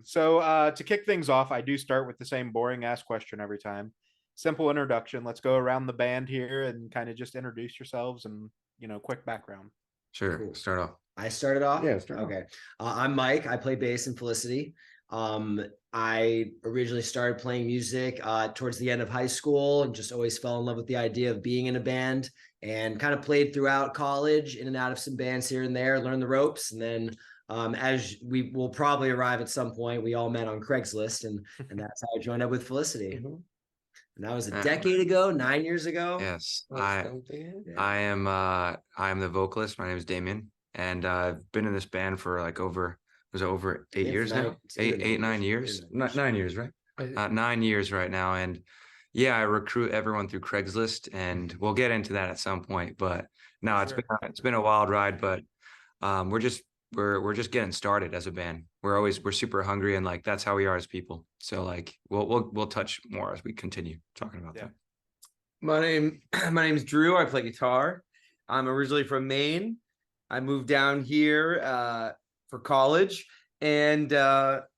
So to kick things off, I do start with the same boring ass question every time. Simple introduction. Let's go around the band here and kind of just introduce yourselves and quick background. Sure. Cool. Start off. I started off. Yeah, start off. Okay. I'm Mike. I play bass in Felicity. I originally started playing music towards the end of high school and just always fell in love with the idea of being in a band and kind of played throughout college, in and out of some bands here and there, learned the ropes. And then as we will probably arrive at some point, we all met on Craigslist and that's how I joined up with Felicity. Mm-hmm. And that was a decade ago, 9 years ago. Yes. I am the vocalist. My name is Damien, and I've been in this band for like over 8 years now. 9 years. 9 years, right? 9 years right now. And yeah, I recruit everyone through Craigslist, and we'll get into that at some point. But no, it's been a wild ride, but we're just getting started as a band. We're super hungry, and like that's how we are as people. So like we'll touch more as we continue talking about that. My name's Drew. I play guitar. I'm originally from Maine. I moved down here for college, and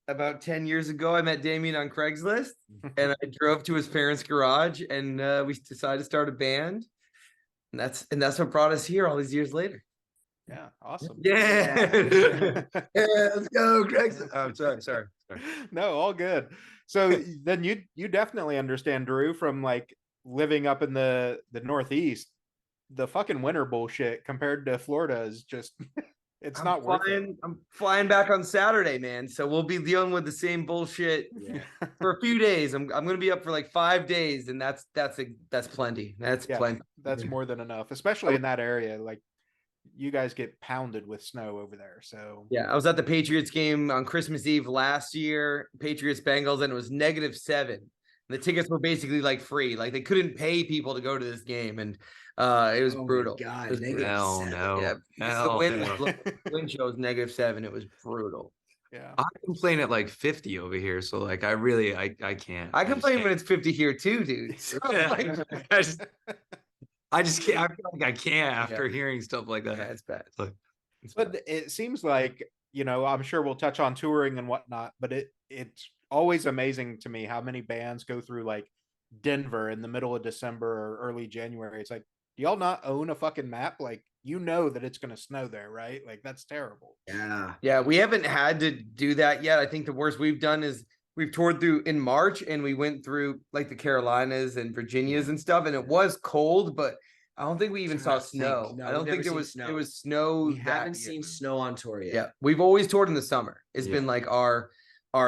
about 10 years ago, I met Damien on Craigslist, and I drove to his parents' garage, and we decided to start a band, and that's what brought us here all these years later. Yeah, awesome. Yeah, let's go, Craigslist. Oh, sorry. No, all good. So then you definitely understand, Drew, from like living up in the Northeast. The fucking winter bullshit compared to Florida is just it's not worth it. I'm flying back on Saturday, man. So we'll be dealing with the same bullshit for a few days. I'm gonna be up for like 5 days, and that's plenty. That's plenty. That's more than enough, especially in that area. Like you guys get pounded with snow over there. So yeah, I was at the Patriots game on Christmas Eve last year, Patriots Bengals, and it was -7. The tickets were basically like free. Like they couldn't pay people to go to this game, and it was brutal. God, it was brutal. Hell no. Yeah, Hell the wind show was -7. It was brutal. Yeah, I complain at like 50 over here, so like I can't. I complain when it's 50 here too, dude. I just can't. I feel like I can't after hearing stuff like that. Yeah, it's bad. but it seems like I'm sure we'll touch on touring and whatnot, but it's always amazing to me how many bands go through like Denver in the middle of December or early January. It's like, do y'all not own a fucking map? Like that it's gonna snow there, right? Like that's terrible. Yeah, we haven't had to do that yet. I think the worst we've done is we've toured through in March, and we went through like the Carolinas and Virginias and stuff, and it was cold, but I don't think we even saw snow. No, I don't think there was snow. We haven't seen snow on tour yet. Yeah, we've always toured in the summer. It's been like our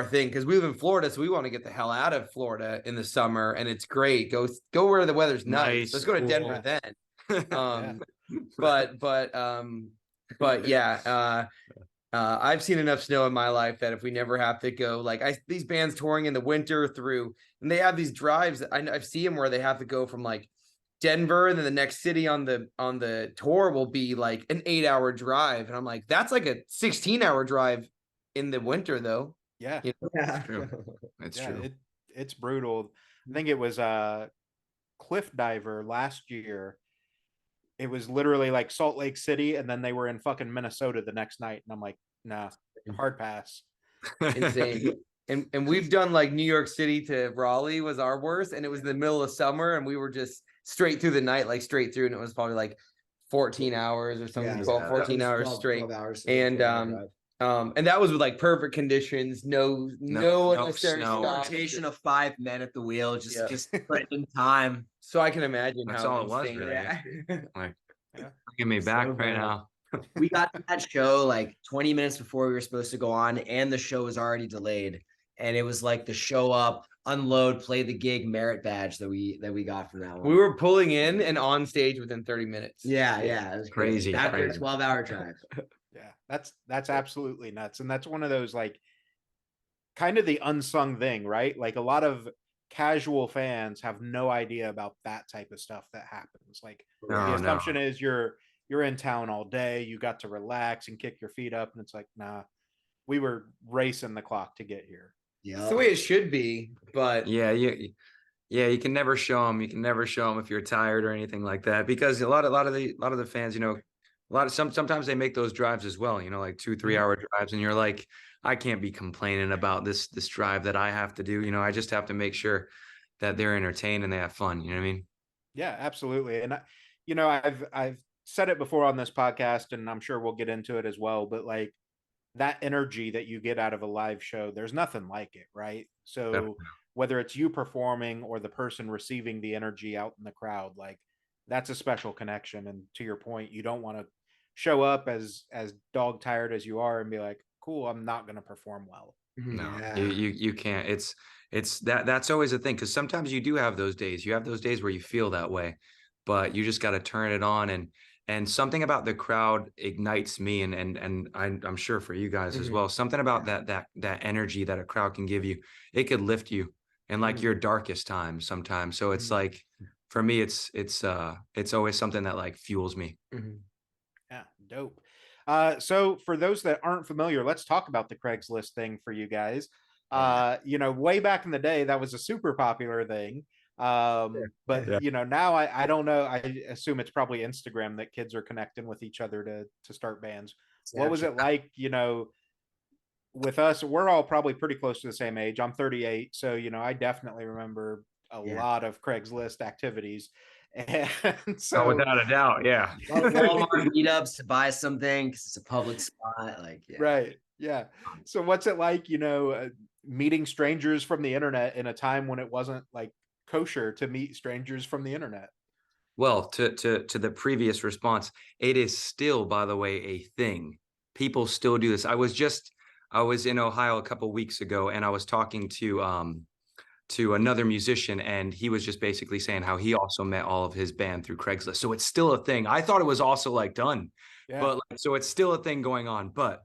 thing, because we live in Florida, so we want to get the hell out of Florida in the summer, and it's great. Go where the weather's nice. Let's go to Denver then. But yeah, I've seen enough snow in my life that if we never have to go, like these bands touring in the winter through, and they have these drives. I've seen them where they have to go from like Denver, and then the next city on the tour will be like an 8-hour drive, and I'm like, that's like a 16-hour drive in the winter, though. Yeah, It's true. It's true. It's brutal. I think it was Cliff Diver last year. It was literally like Salt Lake City, and then they were in fucking Minnesota the next night, and I'm like, nah, hard pass. Insane. And we've done like New York City to Raleigh was our worst, and it was in the middle of summer, and we were just straight through the night, like straight through, and it was probably like 14 hours or something, 14 hours straight. 12 hours, and that was with like perfect conditions, no unnecessary snow. Rotation of 5 men at the wheel, just put in time. So I can imagine That's how all it was, insane really. it is. Give me back right now. We got to that show like 20 minutes before we were supposed to go on, and the show was already delayed. And it was like the show up, unload, play the gig merit badge that we got from that one. We were pulling in and on stage within 30 minutes. Yeah, it was crazy. After a 12-hour drive. Yeah, that's absolutely nuts. And that's one of those like kind of the unsung thing, right? Like a lot of casual fans have no idea about that type of stuff that happens. Like the assumption is you're in town all day, you got to relax and kick your feet up, and it's like, nah, we were racing the clock to get here. Yeah, it's the way it should be. But you can never show them. You can never show them if you're tired or anything like that, because a lot of the fans, sometimes they make those drives as well, you know, like 2-3 hour drives, and you're like, I can't be complaining about this drive that I have to do. You know, I just have to make sure that they're entertained and they have fun. You know what I mean? Yeah, absolutely. And I've said it before on this podcast, and I'm sure we'll get into it as well. But like that energy that you get out of a live show, there's nothing like it, right? So Definitely. whether it's you performing or the person receiving the energy out in the crowd, like that's a special connection. And to your point, you don't want to show up as dog tired as you are and be like, cool, I'm not going to perform well. No, Yeah. you can't. It's that's always a thing, because sometimes you do have those days. You have those days where you feel that way, but you just got to turn it on, and something about the crowd ignites me, and I'm sure for you guys as well. Something about that energy that a crowd can give you, it could lift you in like your darkest times sometimes. So it's like, for me, it's always something that like fuels me. Yeah, dope. So for those that aren't familiar, let's talk about the Craigslist thing for you guys. Way back in the day, that was a super popular thing. But Yeah. now I don't know. I assume it's probably Instagram that kids are connecting with each other to start bands. What was it like, with us? We're all probably pretty close to the same age. I'm 38, so I definitely remember a lot of Craigslist activities. And Oh, so without a doubt, yeah. Walmart meetups to buy something because it's a public spot. Like, yeah. Right. Yeah. So what's it like, meeting strangers from the internet in a time when it wasn't like kosher to meet strangers from the internet? Well, to the previous response, it is still, by the way, a thing. People still do this. I was in Ohio a couple weeks ago, and I was talking to another musician, and he was just basically saying how he also met all of his band through Craigslist. So it's still a thing. I thought it was also like done, Yeah. but like, so it's still a thing going on. But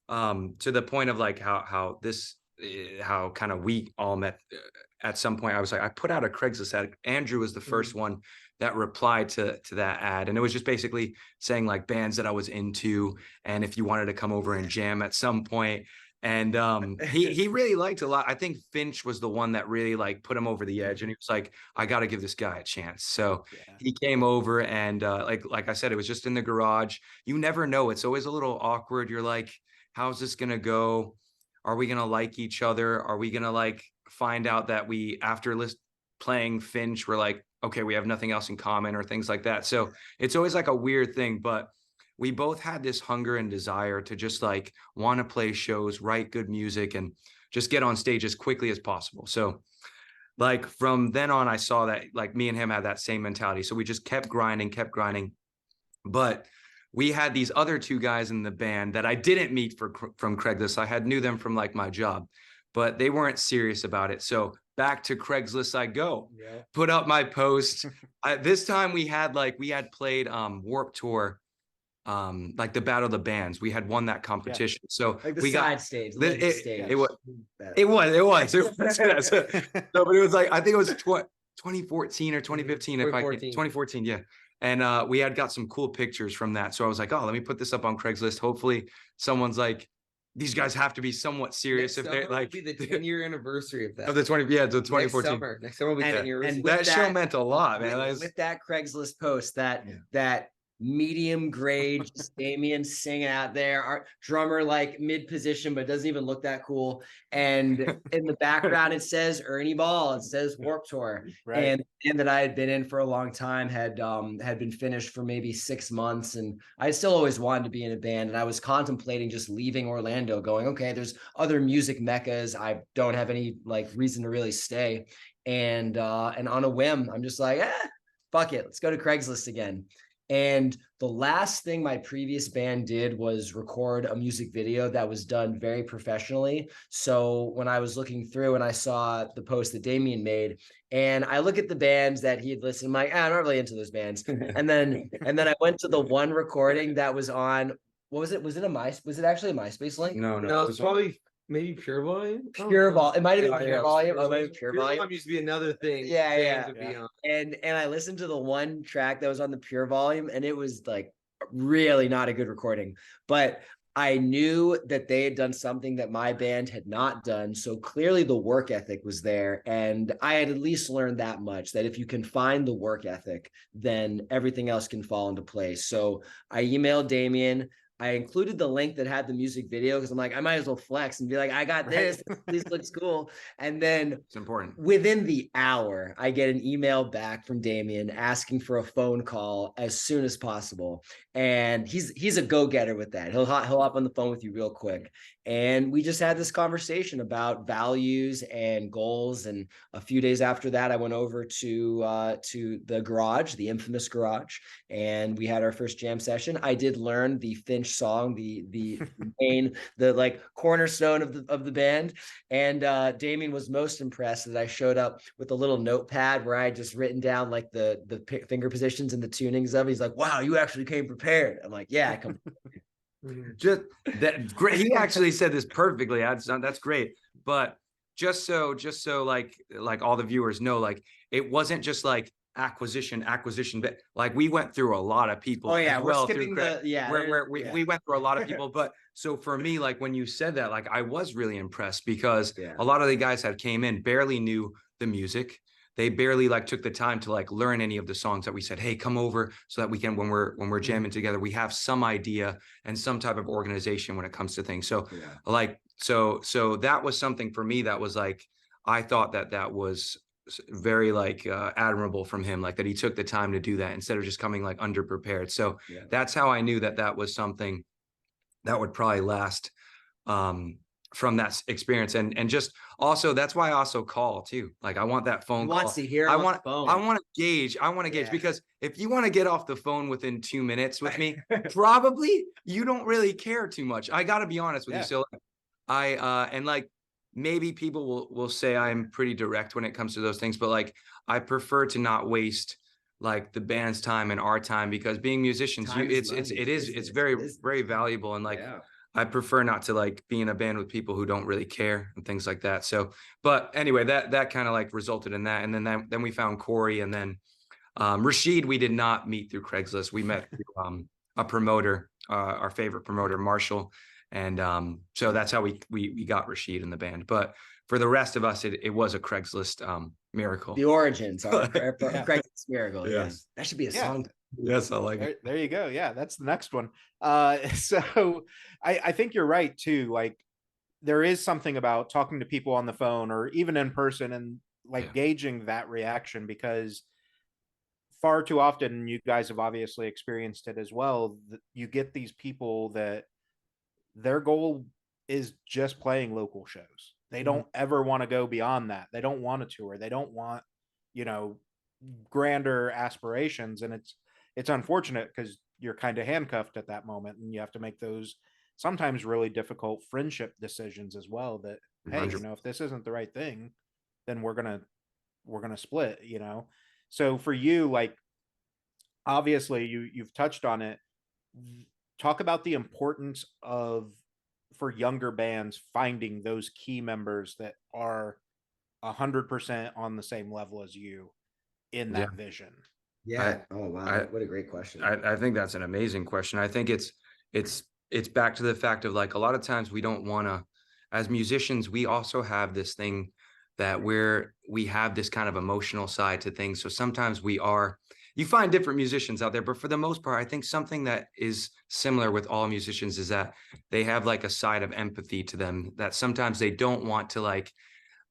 to the point of like how kind of we all met at some point, I was like, I put out a Craigslist ad. Andrew was the first one that replied to that ad, and it was just basically saying like bands that I was into, and if you wanted to come over and jam at some point. And he really liked a lot. I think Finch was the one that really like put him over the edge, and he was like, I got to give this guy a chance. So he came over, and like I said, it was just in the garage. You never know. It's always a little awkward. You're like, how's this gonna go? Are we gonna like each other? Are we gonna like find out that we, after playing Finch, we're like, okay, we have nothing else in common, or things like that. So it's always like a weird thing, but we both had this hunger and desire to just like want to play shows, write good music, and just get on stage as quickly as possible. So like from then on, I saw that like me and him had that same mentality. So we just kept grinding. But we had these other two guys in the band that I didn't meet from Craigslist. I had knew them from like my job, but they weren't serious about it. So back to Craigslist I go. Put up my post. This time we had played Warped Tour, like the Battle of the Bands. We had won that competition. So Like the we side got stage, it was. So, but it was like, I think it was 2014 or 2015. 2014, yeah. And we had got some cool pictures from that. So I was like, oh, let me put this up on Craigslist. Hopefully someone's like, these guys have to be somewhat serious. Next if they're summer like will be the 10-year anniversary of that. of the 2014. Next summer will be 10 years. And that with show meant a lot, man. With that Craigslist post, that medium grade, just Damien singing out there, our drummer like mid position, but doesn't even look that cool. And in the background, it says Ernie Ball. It says Warped Tour. Right. And that I had been in for a long time had been finished for maybe 6 months, and I still always wanted to be in a band. And I was contemplating just leaving Orlando, going, okay, there's other music meccas. I don't have any like reason to really stay. And on a whim, I'm just like, fuck it, let's go to Craigslist again. And the last thing my previous band did was record a music video that was done very professionally. So when I was looking through and I saw the post that Damien made, and I look at the bands that he had listed, I'm like, I'm not really into those bands. And then I went to the one recording that was on, what was it? Was it actually a MySpace link? No, it's probably maybe Pure Volume. Pure Volume. It might have been Pure Volume. Pure Volume used to be another thing. Yeah. Be on. And I listened to the one track that was on the Pure Volume, and it was like really not a good recording. But I knew that they had done something that my band had not done. So clearly the work ethic was there. And I had at least learned that much, that if you can find the work ethic, then everything else can fall into place. So I emailed Damien. I included the link that had the music video because I'm like, I might as well flex and be like, I got this. This looks cool. And then It's important. within the hour, I get an email back from Damien asking for a phone call as soon as possible. And he's a go-getter with that. He'll hop on the phone with you real quick. And we just had this conversation about values and goals. And a few days after that, I went over to the garage, the infamous garage, and we had our first jam session. I did learn the Finch song, the main, the like cornerstone of the band. And Damien was most impressed that I showed up with a little notepad where I had just written down like the finger positions and the tunings of it. He's like, "Wow, you actually came prepared." I'm like, "Yeah, I come." Just that great. He actually said this perfectly. That's great. But just so like all the viewers know, like it wasn't just like acquisition, but like we went through a lot of people. Oh yeah, we're well skipping we went through a lot of people. But so for me, like when you said that, like I was really impressed because a lot of the guys that came in barely knew the music. They barely like took the time to like learn any of the songs that we said, hey, come over so that we can, when we're jamming together, we have some idea and some type of organization when it comes to things. So like, so that was something for me that was like, I thought that was very like admirable from him, like that he took the time to do that instead of just coming like underprepared. So that's how I knew that was something that would probably last from that experience. And just also, that's why I also call too. Like I want that phone call. Wants to hear I on want the phone. I want to gauge because if you want to get off the phone within 2 minutes with me, probably you don't really care too much. I got to be honest with you. So and like maybe people will say I'm pretty direct when it comes to those things, but like I prefer to not waste like the band's time and our time, because being musicians, it's very valuable. And like I prefer not to like be in a band with people who don't really care and things like that. So, but anyway, that kind of like resulted in that. And then we found Corey, and then Rashid, we did not meet through Craigslist. We met through a promoter, our favorite promoter, Marshall. And so that's how we got Rashid in the band. But for the rest of us, it was a Craigslist miracle. The origins are Craigslist miracle. Yes. That should be a song. Yes, I like it. There you go. Yeah, that's the next one. So I think you're right too. Like there is something about talking to people on the phone or even in person and like gauging that reaction, because far too often, you guys have obviously experienced it as well, you get these people that their goal is just playing local shows. They don't ever want to go beyond that. They don't want to tour. They don't want, grander aspirations. And it's unfortunate because you're kind of handcuffed at that moment, and you have to make those sometimes really difficult friendship decisions as well, that, hey, if this isn't the right thing, then we're going to split, So for you, like, obviously you've touched on it. Talk about the importance of, for younger bands, finding those key members that are 100% on the same level as you in that vision. Oh wow, what a great question. I think that's an amazing question. I think it's back to the fact of like, a lot of times we don't want to, as musicians, we also have this thing that we have this kind of emotional side to things. So sometimes you find different musicians out there, but for the most part, I think something that is similar with all musicians is that they have like a side of empathy to them, that sometimes they don't want to like,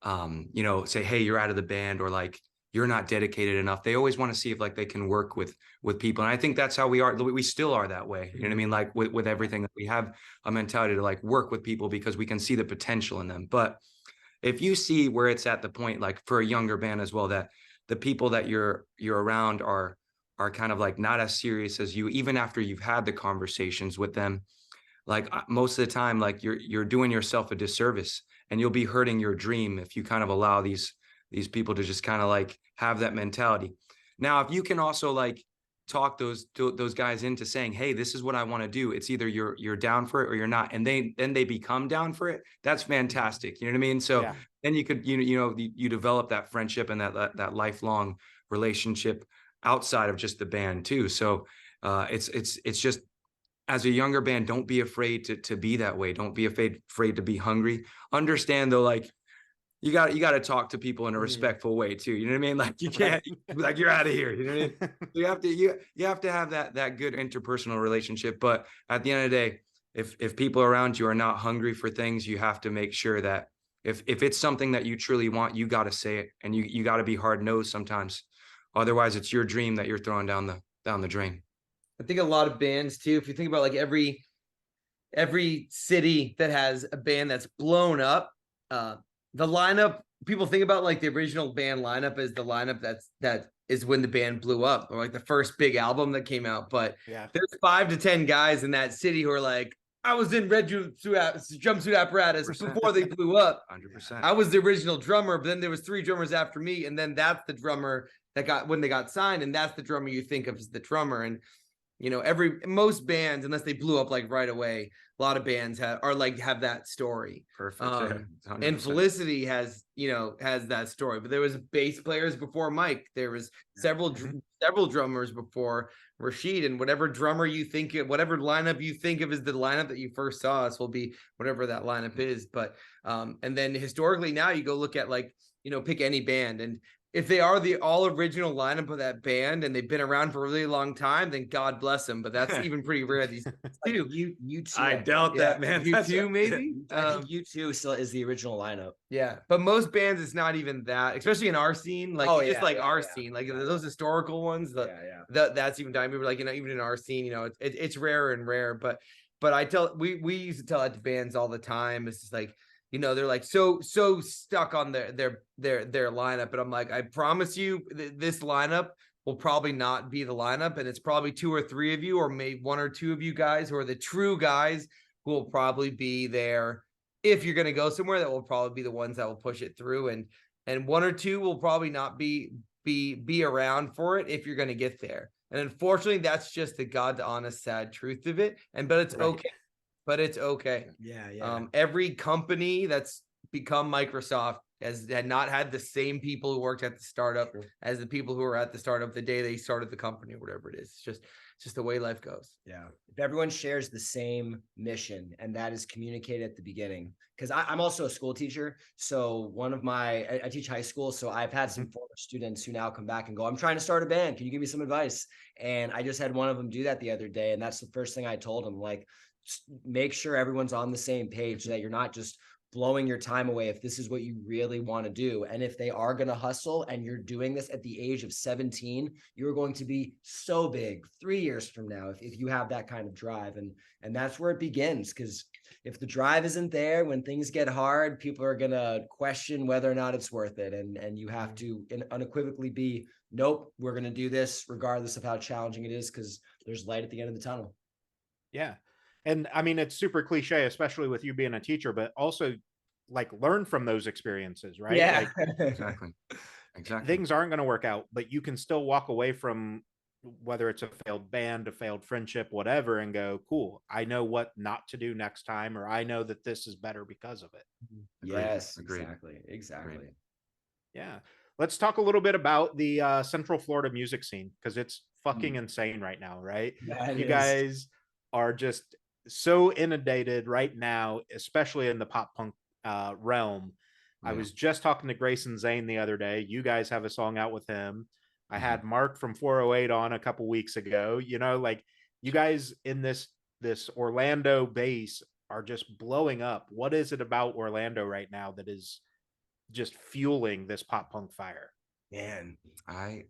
say, hey, you're out of the band, or like, you're not dedicated enough. They always want to see if like they can work with people. And I think that's how we are. We still are that way. You know what I mean? Like with everything, that we have a mentality to like work with people because we can see the potential in them. But if you see where it's at the point, like for a younger band as well, that the people that you're around are kind of like not as serious as you, even after you've had the conversations with them, like most of the time, like you're doing yourself a disservice, and you'll be hurting your dream if you kind of allow these people to just kind of like have that mentality. Now, if you can also like talk those guys into saying, hey, this is what I want to do, it's either you're down for it or you're not, and then they become down for it, that's fantastic. You know what I mean? So then you could, you develop that friendship and that lifelong relationship outside of just the band too. So it's just as a younger band, don't be afraid to be that way. Don't be afraid to be hungry. Understand though, like you got to talk to people in a respectful way too. You know what I mean? Like you can't be like, you're out of here. You know what I mean? You have to have that good interpersonal relationship. But at the end of the day, if people around you are not hungry for things, you have to make sure that if it's something that you truly want, you got to say it, and you got to be hard nosed sometimes. Otherwise, it's your dream that you're throwing down the drain. I think a lot of bands too, if you think about like every city that has a band that's blown up, the lineup, people think about like the original band lineup as the lineup that is when the band blew up, or like the first big album that came out. But there's 5 to 10 guys in that city who are like, I was in red jumpsuit apparatus 100%. Before they blew up. 100%. I was the original drummer, but then there was 3 drummers after me, and then that's the drummer that got when they got signed, and that's the drummer you think of as the drummer. And you know, most bands, unless they blew up like right away, a lot of bands have that story. Perfect. And Felicity has that story. But there was bass players before Mike. There was several drummers before Rashid, and whatever lineup you think of as the lineup that you first saw us will be whatever that lineup is. But and then historically now you go look at like, you know, pick any band, and if they are the all original lineup of that band and they've been around for a really long time, then God bless them. But that's even pretty rare these days. You too. I doubt that, man. U2 maybe. I think U2 still is the original lineup. Yeah, but most bands it's not even that, especially in our scene. Like our scene, like those historical ones. That's even dying. We were like, you know, even in our scene, you know, it's rarer and rare. But we used to tell that to bands all the time. It's just like, you know, they're like so stuck on their lineup, but I'm like, I promise you, this lineup will probably not be the lineup, and it's probably 2 or 3 of you, or maybe 1 or 2 of you guys who are the true guys who will probably be there. If you're going to go somewhere, that will probably be the ones that will push it through, and 1 or 2 will probably not be around for it if you're going to get there. And unfortunately, that's just the God honest, sad truth of it. But it's okay. But it's okay. Yeah. Every company that's become Microsoft had not had the same people who worked at the startup as the people who were at the startup the day they started the company, or whatever it is. It's just the way life goes. Yeah. If everyone shares the same mission, and that is communicated at the beginning, because I'm also a school teacher. So I teach high school. So I've had some former students who now come back and go, I'm trying to start a band. Can you give me some advice? And I just had one of them do that the other day. And that's the first thing I told him, like, make sure everyone's on the same page so that you're not just blowing your time away if this is what you really want to do. And if they are going to hustle and you're doing this at the age of 17, you're going to be so big 3 years from now if you have that kind of drive. And that's where it begins, because if the drive isn't there, when things get hard, people are going to question whether or not it's worth it. And you have to unequivocally be, nope, we're going to do this regardless of how challenging it is, because there's light at the end of the tunnel. Yeah. And I mean, it's super cliche, especially with you being a teacher, but also like learn from those experiences, right? Yeah, like, exactly. Things aren't going to work out, but you can still walk away from whether it's a failed band, a failed friendship, whatever, and go, cool, I know what not to do next time, or I know that this is better because of it. Yes, Agreed. Exactly. Agreed. Yeah. Let's talk a little bit about the Central Florida music scene, because it's fucking insane right now, right? You guys are just so inundated right now, especially in the pop punk realm. I was just talking to Grayson Zane the other day. You guys have a song out with him. I had Mark from 408 on a couple weeks ago. You know, like, you guys in this Orlando base are just blowing up. What is it about Orlando right now that is just fueling this pop punk fire? Man,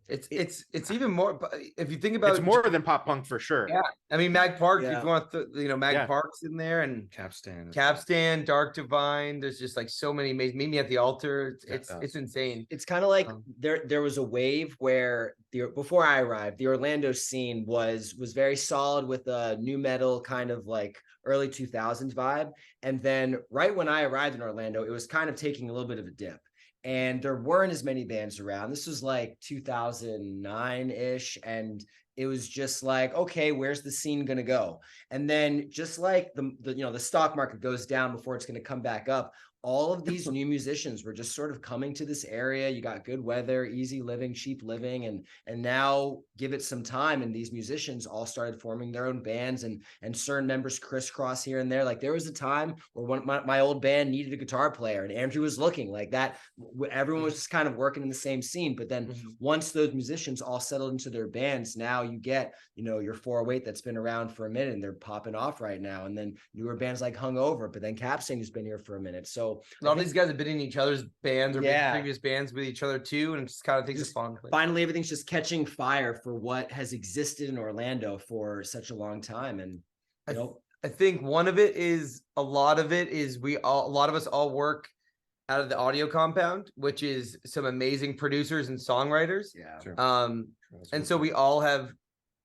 it's even more. But if you think about it's more than pop punk for sure. Yeah, I mean, Mag Park. If you want to, Mag Park's in there, and Capstan, Dark Divine. There's just like so many amazing. Meet Me at the Altar. It's insane. It's kind of like there was a wave where before I arrived, the Orlando scene was very solid with a new metal kind of like early 2000s vibe, and then right when I arrived in Orlando, it was kind of taking a little bit of a dip. And there weren't as many bands around. This was like 2009-ish. And it was just like, okay, where's the scene going to go? And then just like the stock market goes down before it's going to come back up, all of these new musicians were just sort of coming to this area. You got good weather, easy living, cheap living, and now give it some time, and these musicians all started forming their own bands, and certain members crisscross here and there. Like there was a time where one my old band needed a guitar player, and Andrew was looking like that. Everyone was just kind of working in the same scene. But then once those musicians all settled into their bands, now you get, you know, your 408 that's been around for a minute and they're popping off right now, and then newer bands like Hungover, but then Capsing has been here for a minute. So a lot of these guys have been in each other's bands or previous bands with each other too, and it just kind of takes a fun. Finally, everything's just catching fire for what has existed in Orlando for such a long time. And I think one of it is a lot of us all work out of the audio compound, which is some amazing producers and songwriters. Yeah. Sure. And so we all have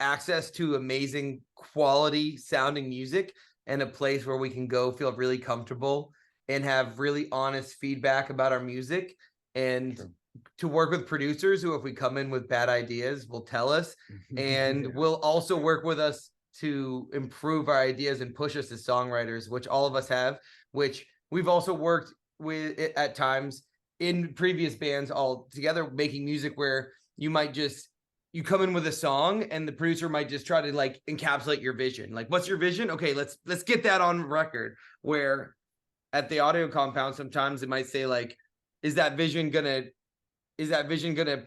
access to amazing quality sounding music and a place where we can go feel really comfortable and have really honest feedback about our music, and to work with producers who, if we come in with bad ideas, will tell us and will also work with us to improve our ideas and push us as songwriters, which all of us have, which we've also worked with at times in previous bands all together, making music where you come in with a song and the producer might just try to like encapsulate your vision. Like, what's your vision? Okay, let's get that on record. Where at the audio compound, sometimes it might say like, is that vision gonna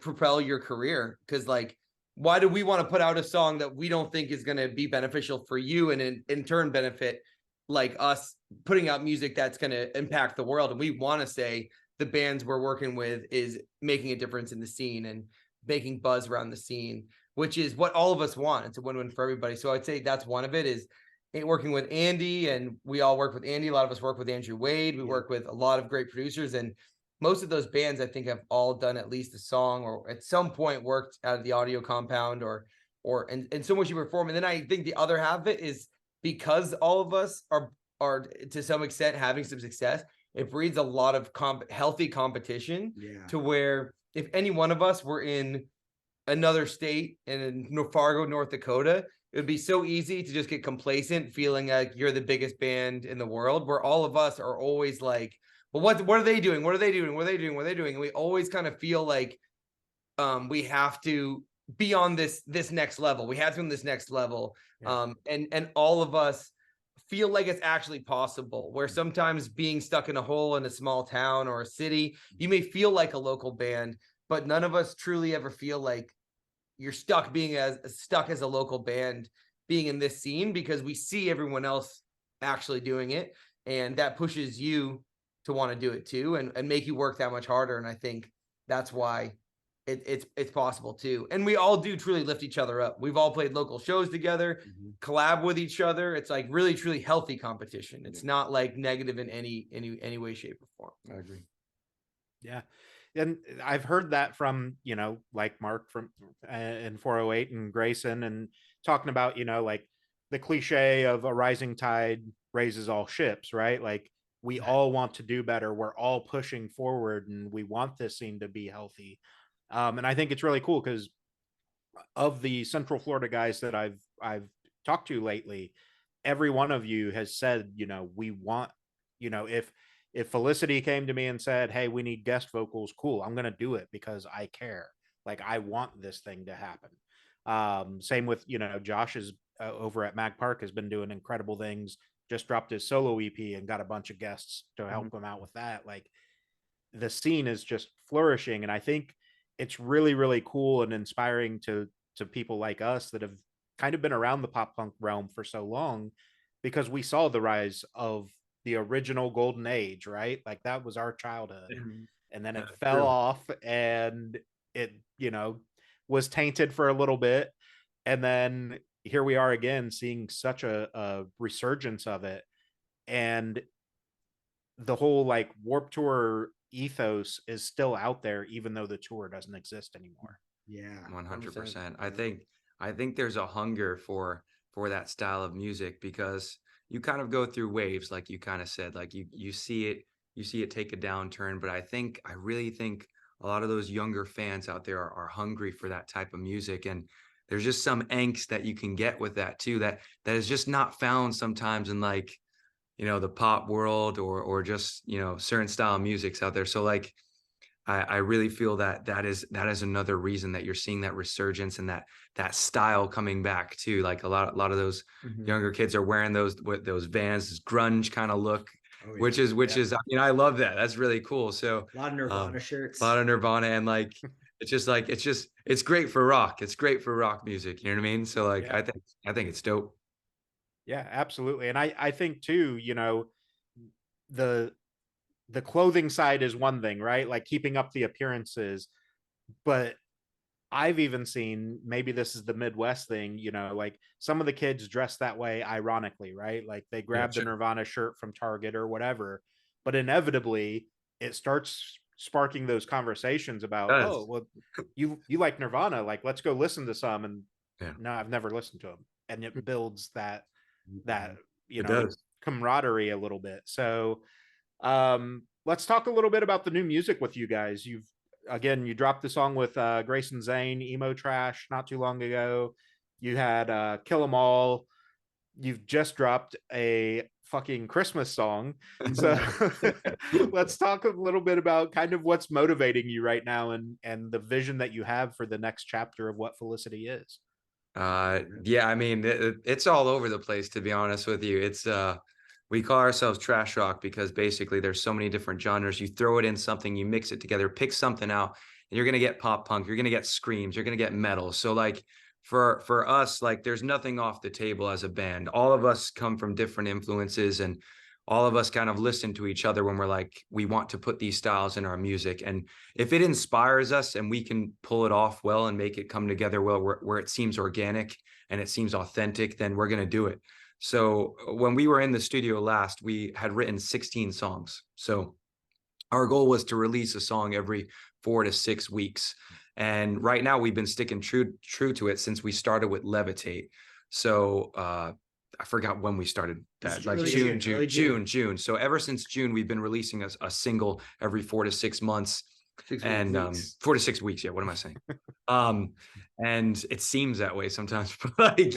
propel your career? Because like, why do we want to put out a song that we don't think is gonna be beneficial for you, and in turn benefit like us putting out music that's gonna impact the world? And we want to say the bands we're working with is making a difference in the scene and making buzz around the scene, which is what all of us want. It's a win-win for everybody. So I'd say that's one of it, is working with Andy, and we all work with Andy. A lot of us work with Andrew Wade. We work with a lot of great producers, and most of those bands I think have all done at least a song or at some point worked out of the audio compound or and so much you perform. And then I think the other half of it is because all of us are to some extent having some success, it breeds a lot of healthy competition to where if any one of us were in another state in Fargo, North Dakota, it would be so easy to just get complacent, feeling like you're the biggest band in the world, where all of us are always like, well, what are they doing? What are they doing? What are they doing? What are they doing? And we always kind of feel like we have to be on this next level. We have to be on this next level. And all of us feel like it's actually possible, where sometimes being stuck in a hole in a small town or a city, you may feel like a local band, but none of us truly ever feel like you're stuck as a local band being in this scene, because we see everyone else actually doing it, and that pushes you to want to do it too, and make you work that much harder. And I think that's why it's possible too. And we all do truly lift each other up. We've all played local shows together, collab with each other. It's like really truly healthy competition. It's not like negative in any way, shape, or form. I agree. Yeah. And I've heard that from, you know, like Mark from in 408 and Grayson, and talking about, you know, like the cliche of a rising tide raises all ships, right? Like we all want to do better. We're all pushing forward, and we want this scene to be healthy. And I think it's really cool because of the Central Florida guys that I've talked to lately, every one of you has said, you know, we want, you know, if Felicity came to me and said, hey, we need guest vocals, cool, I'm gonna do it because I care. Like I want this thing to happen. Same with, you know, Josh is over at Mag Park, has been doing incredible things, just dropped his solo EP and got a bunch of guests to help him out with that. Like the scene is just flourishing, and I think it's really, really cool and inspiring to people like us that have kind of been around the pop punk realm for so long, because we saw the rise of the original golden age, right? Like that was our childhood. And then it fell off, and it, you know, was tainted for a little bit. And then here we are again, seeing such a resurgence of it. And the whole like Warped Tour ethos is still out there, even though the tour doesn't exist anymore. Yeah, 100%. I think there's a hunger for that style of music, because you kind of go through waves, like you kind of said, like you see it take a downturn. But I really think a lot of those younger fans out there are hungry for that type of music, and there's just some angst that you can get with that too, that is just not found sometimes in like the pop world or just, certain style musics out there. So like, I really feel that is another reason that you're seeing that resurgence and that style coming back too. Like a lot of those younger kids are wearing those Vans, this grunge kind of look, which is I love that. That's really cool. So A lot of Nirvana shirts. a lot of Nirvana, and like it's great for rock. It's great for rock music. You know what I mean? So like I think it's dope. Yeah, absolutely. And I think too, the clothing side is one thing, right? Like keeping up the appearances. But I've even seen, maybe this is the Midwest thing, like some of the kids dress that way ironically, right? Like they grab the Nirvana shirt from Target or whatever, but inevitably it starts sparking those conversations about, oh, well, you like Nirvana, like let's go listen to some. And no, I've never listened to them. And it builds that camaraderie a little bit. So let's talk a little bit about the new music with you guys. You dropped the song with Grayson Zane, Emo Trash, not too long ago. You had Kill 'Em All. You've just dropped a fucking Christmas song. So let's talk a little bit about kind of what's motivating you right now and the vision that you have for the next chapter of what Felicity is. Yeah, I mean, it's all over the place, to be honest with you. It's we call ourselves trash rock because basically there's so many different genres. You throw it in something, you mix it together, pick something out, and you're gonna get pop punk, you're gonna get screams, you're gonna get metal. So like for us, like there's nothing off the table as a band. All of us come from different influences, and all of us kind of listen to each other when we're like, we want to put these styles in our music. And if it inspires us and we can pull it off well and make it come together well, where it seems organic and it seems authentic, then we're gonna do it. So when we were in the studio last, we had written 16 songs. So our goal was to release a song every 4 to 6 weeks. And right now we've been sticking true to it since we started with Levitate. So I forgot when we started that, like June. So ever since June, we've been releasing a single every 4 to 6 months. 4 to 6 weeks. Yeah. What am I saying? And it seems that way sometimes, but like,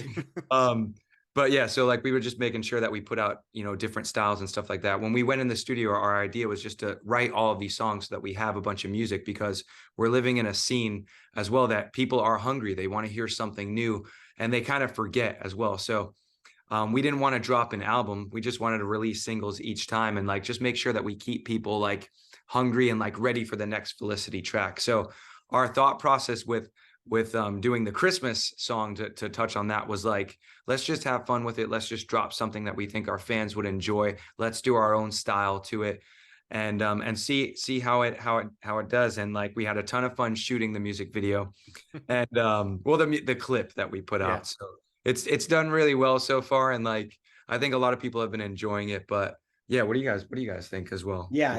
but yeah, so like we were just making sure that we put out, different styles and stuff like that. When we went in the studio, our idea was just to write all of these songs so that we have a bunch of music, because we're living in a scene as well that people are hungry. They want to hear something new and they kind of forget as well. So we didn't want to drop an album. We just wanted to release singles each time and like just make sure that we keep people like hungry and like ready for the next Felicity track. So our thought process with doing the Christmas song, to touch on that, was like, let's just have fun with it. Let's just drop something that we think our fans would enjoy. Let's do our own style to it and see how it does. And like we had a ton of fun shooting the music video and the clip that we put out. So it's done really well so far, and like I think a lot of people have been enjoying it. But yeah, what do you guys think as well? Yeah,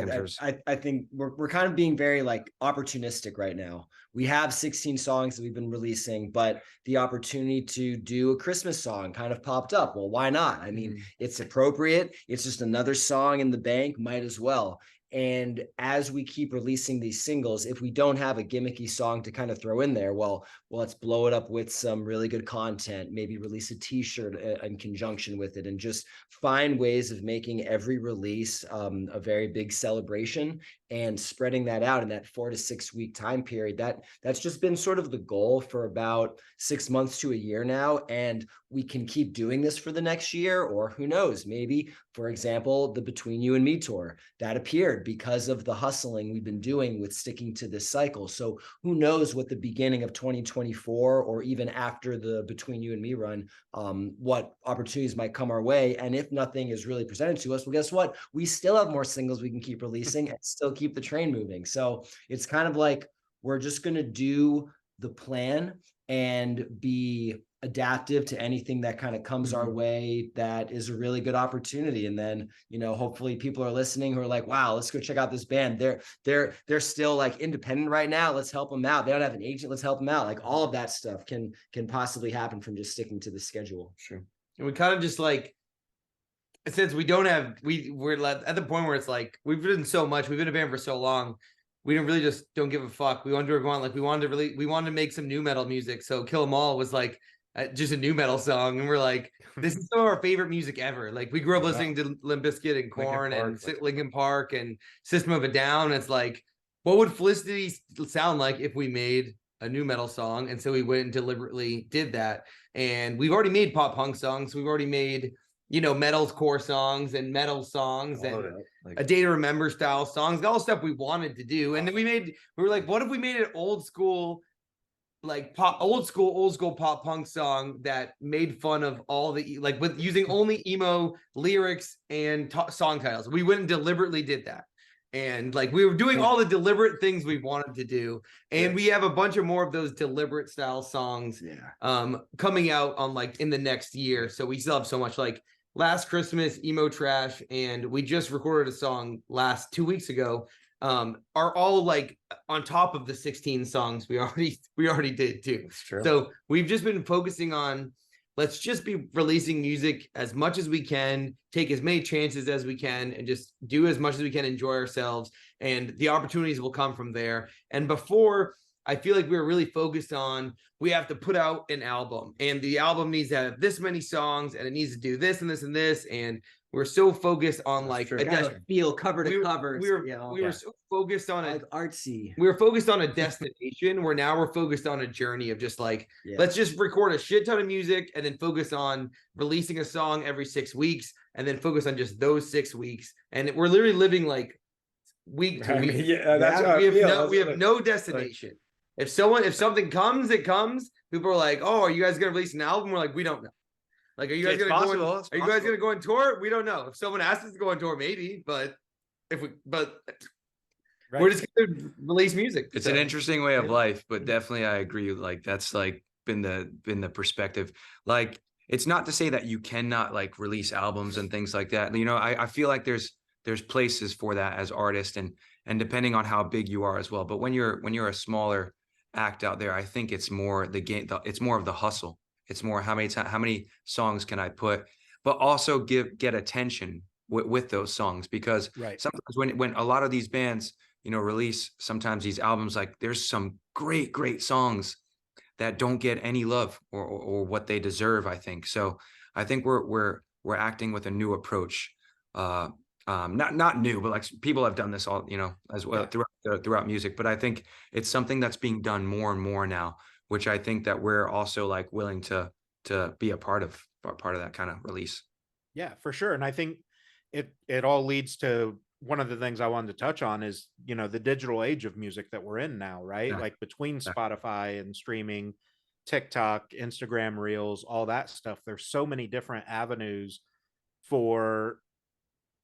I think we're kind of being very like opportunistic right now. We have 16 songs that we've been releasing, but the opportunity to do a Christmas song kind of popped up. Well, why not? I mean, it's appropriate. It's just another song in the bank, might as well. And as we keep releasing these singles, if we don't have a gimmicky song to kind of throw in there, well, let's blow it up with some really good content, maybe release a t-shirt in conjunction with it, and just find ways of making every release a very big celebration and spreading that out in that 4 to 6 week time period. That's just been sort of the goal for about 6 months to a year now. And we can keep doing this for the next year, or who knows, maybe, for example, the Between You and Me tour that appeared because of the hustling we've been doing with sticking to this cycle. So who knows what the beginning of 2024 or even after the Between You and Me run, what opportunities might come our way. And if nothing is really presented to us, well, guess what? We still have more singles we can keep releasing and still keep the train moving. So it's kind of like, we're just going to do the plan and be adaptive to anything that kind of comes our way that is a really good opportunity. And then, hopefully people are listening who are like, wow, let's go check out this band. They're still like independent right now. Let's help them out. They don't have an agent. Let's help them out. Like all of that stuff can possibly happen from just sticking to the schedule. Sure. And we kind of just like, since we don't have, we're at the point where it's like, we've written so much, we've been a band for so long, we don't give a fuck. We wanted to go on, like we wanted to make some new metal music. So Kill 'Em All was like just a new metal song, and we're like, this is some of our favorite music ever. Like we grew up listening to Limp Bizkit and Korn and Linkin Park and System of a Down. It's like, what would Felicity sound like if we made a new metal song? And so we went and deliberately did that. And we've already made pop punk songs. We've already made, metalcore songs and metal songs and A Day to Remember style songs, all stuff we wanted to do. And then we were like, what if we made an old school pop punk song that made fun of all the, like, with using only emo lyrics and song titles? We went and deliberately did that. And like, we were doing all the deliberate things we wanted to do. And we have a bunch of more of those deliberate style songs coming out on like in the next year. So we still have so much, like Last Christmas, Emo Trash, and we just recorded a song 2 weeks ago, are all like on top of the 16 songs we already did too. That's true. So we've just been focusing on, let's just be releasing music as much as we can, take as many chances as we can, and just do as much as we can, enjoy ourselves, and the opportunities will come from there. And before, I feel like we were really focused on, we have to put out an album, and the album needs to have this many songs, and it needs to do this and this and this, and we're so focused on feel cover to cover. We were so focused on like artsy. We were focused on a destination where now we're focused on a journey of just like, let's just record a shit ton of music and then focus on releasing a song every 6 weeks and then focus on just those 6 weeks. And we're literally living like week to week. That's how we have no destination. Like, if something comes, it comes. People are like, oh, are you guys gonna release an album? We're like, we don't know. Like, are you guys going to go on tour? We don't know. If someone asks us to go on tour, maybe, but we're just going to release music. It's an interesting way of life, but definitely I agree. Like, that's like been the perspective. Like, it's not to say that you cannot like release albums and things like that. I feel like there's places for that as artists, and depending on how big you are as well. But when you're a smaller act out there, I think it's more the game. It's more of the hustle. It's more how many songs can I put, but also get attention with those songs, because sometimes when a lot of these bands, release sometimes these albums, like there's some great songs that don't get any love or what they deserve, I think. So I think we're acting with a new approach. Not new, but like people have done this all, as well throughout music. But I think it's something that's being done more and more now, which I think that we're also like willing to be a part of that kind of release. Yeah, for sure. And I think it all leads to one of the things I wanted to touch on is, the digital age of music that we're in now, right? Yeah. Like between Spotify and streaming, TikTok, Instagram Reels, all that stuff. There's so many different avenues for